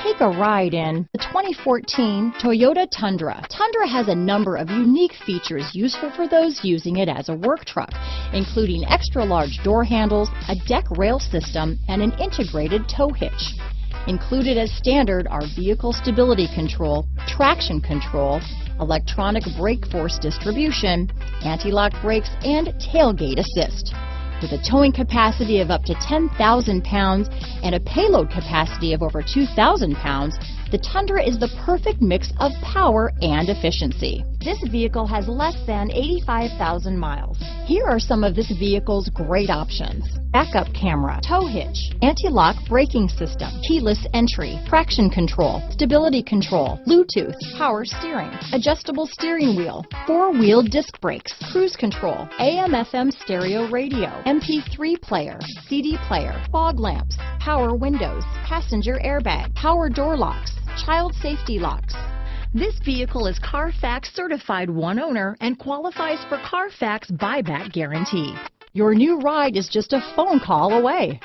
Take a ride in the 2014 Toyota Tundra. Tundra has a number of unique features useful for those using it as a work truck, including extra large door handles, a deck rail system, and an integrated tow hitch. Included as standard are vehicle stability control, traction control, electronic brake force distribution, anti-lock brakes, and tailgate assist. With a towing capacity of up to 10,000 pounds and a payload capacity of over 2,000 pounds, the Tundra is the perfect mix of power and efficiency. This vehicle has less than 85,000 miles. Here are some of this vehicle's great options: backup camera, tow hitch, anti-lock braking system, keyless entry, traction control, stability control, Bluetooth, power steering, adjustable steering wheel, four-wheel disc brakes, cruise control, AM/FM stereo radio, MP3 player, CD player, fog lamps, power windows, passenger airbag, power door locks, child safety locks. This vehicle is Carfax certified one owner and qualifies for Carfax buyback guarantee. Your new ride is just a phone call away.